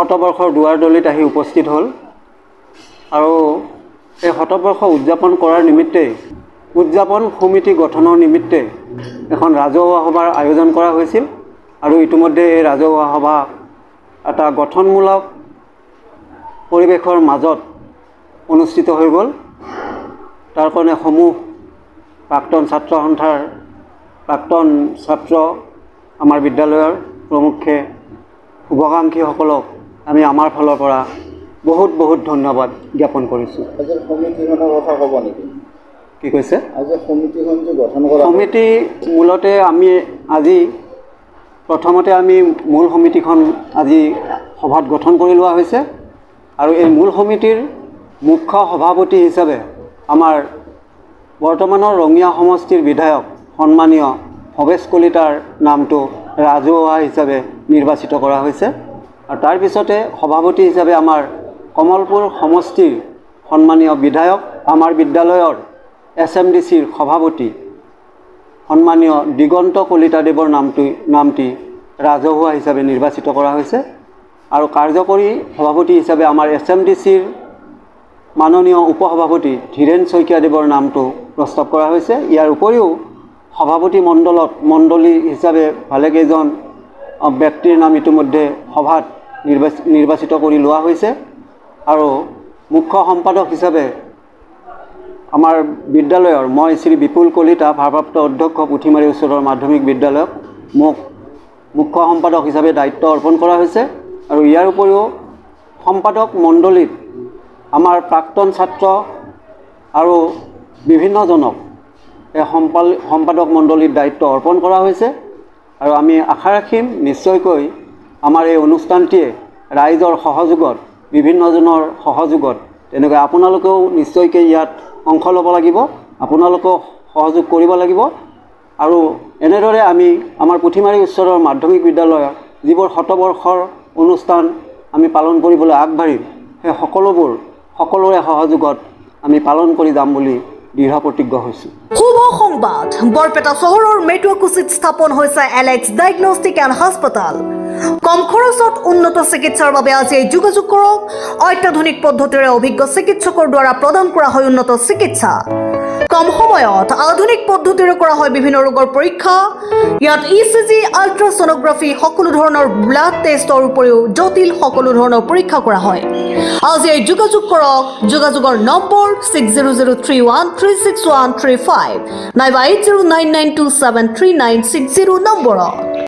শতবৰ্ষৰ দুৱাৰদলিত আহি উপস্থিত হ'ল আৰু এই শতবৰ্ষ উদযাপন কৰাৰ নিমিত্তে উদযাপন সমিতি গঠনৰ নিমিত্তে এখন ৰাজহুৱা সভাৰ আয়োজন কৰা হৈছিল আৰু ইতিমধ্যে এই ৰাজহুৱা সভা এটা গঠনমূলক পৰিৱেশৰ মাজত অনুষ্ঠিত হৈ গ'ল। তাৰ কাৰণে সমূহ প্ৰাক্তন ছাত্ৰ সন্থাৰ প্ৰাক্তন ছাত্ৰ আমাৰ বিদ্যালয়ৰ প্ৰমুখ্যে শুভাকাংক্ষীসকলক আমি আমাৰ ফালৰ পৰা বহুত বহুত ধন্যবাদ জ্ঞাপন কৰিছোঁ। আজি সমিতিখনৰ কথা ক'ব নেকি? কি কৈছে? আজি সমিতিখন যে গঠন কৰা সমিতি মূলতে আমি আজি প্ৰথমতে আমি মূল সমিতিখন আজি সভাত গঠন কৰি লোৱা হৈছে আৰু এই মূল সমিতিৰ মুখ্য সভাপতি হিচাপে আমাৰ বৰ্তমানৰ ৰঙিয়া সমষ্টিৰ বিধায়ক সন্মানীয় ভৱেশ কলিতাৰ নামটো ৰাজহুৱা হিচাপে নিৰ্বাচিত কৰা হৈছে আৰু তাৰ পিছতে সভাপতি হিচাপে আমাৰ কমলপুৰ সমষ্টিৰ সন্মানীয় বিধায়ক আমাৰ বিদ্যালয়ৰ SMDCৰ সভাপতি সন্মানীয় দিগন্ত কলিতাদেৱৰ নামটি ৰাজহুৱা হিচাপে নিৰ্বাচিত কৰা হৈছে আৰু কাৰ্যকৰী সভাপতি হিচাপে আমাৰ SMDCৰ মাননীয় উপসভাপতি ধীৰেন শইকীয়াদেৱৰ নামটো প্ৰস্তাৱ কৰা হৈছে। ইয়াৰ উপৰিও সভাপতি মণ্ডলী হিচাপে ভালেকেইজন ব্যক্তিৰ নাম ইতিমধ্যে সভাত নিৰ্বাচিত কৰি লোৱা হৈছে আৰু মুখ্য সম্পাদক হিচাপে আমাৰ বিদ্যালয়ৰ মই শ্ৰী বিপুল কলিতা ভাৰপ্ৰাপ্ত অধ্যক্ষ পুথিমাৰী উচ্চতৰ মাধ্যমিক বিদ্যালয়ক মোক মুখ্য সম্পাদক হিচাপে দায়িত্ব অৰ্পণ কৰা হৈছে আৰু ইয়াৰ উপৰিও সম্পাদক মণ্ডলীত আমাৰ প্ৰাক্তন ছাত্ৰ আৰু বিভিন্নজনক এই সম্পাদক মণ্ডলীৰ দায়িত্ব অৰ্পণ কৰা হৈছে আৰু আমি আশা ৰাখিম নিশ্চয়কৈ আমাৰ এই অনুষ্ঠানটিয়ে ৰাইজৰ সহযোগত বিভিন্নজনৰ সহযোগত তেনেকৈ আপোনালোকেও নিশ্চয়কৈ ইয়াত অংশ ল'ব লাগিব, আপোনালোকেও সহযোগ কৰিব লাগিব আৰু এনেদৰে আমি আমাৰ পুথিমাৰী উচ্চতৰ মাধ্যমিক বিদ্যালয়ৰ যিবোৰ শতবৰ্ষৰ অনুষ্ঠান আমি পালন কৰিবলৈ আগবাঢ়িম সেই সকলোৰে সহযোগত আমি পালন কৰি যাম বুলি দৃঢ় প্ৰতিজ্ঞ হৈছোঁ। শুভ সংবাদ, বৰপেটা চহৰৰ মেটুৱাকুছিত স্থাপন হৈছে এলেক্স ডায়েগনষ্টিক এণ্ড হাস্পাতাল। কম খৰচত উন্নত চিকিৎসাৰ বাবে আজি যোগাযোগ কৰক। অত্যাধুনিক পদ্ধতিৰে অভিজ্ঞ চিকিৎসকৰ দ্বাৰা প্ৰদান কৰা হয় উন্নত চিকিৎসা। কম সময়ত আধুনিক পদ্ধতিৰে কৰা হয় বিভিন্ন ৰোগৰ পৰীক্ষা। ইয়াত ECG, আল্ট্ৰাছনোগ্ৰাফি, সকলো ধৰণৰ ব্লাড টেষ্টৰ উপৰিও জটিল সকলো ধৰণৰ পৰীক্ষা কৰা হয়। আজি যোগাযোগ কৰক। যোগাযোগৰ নম্বৰ 6003136135 নাইবা 8099273960 নম্বৰত।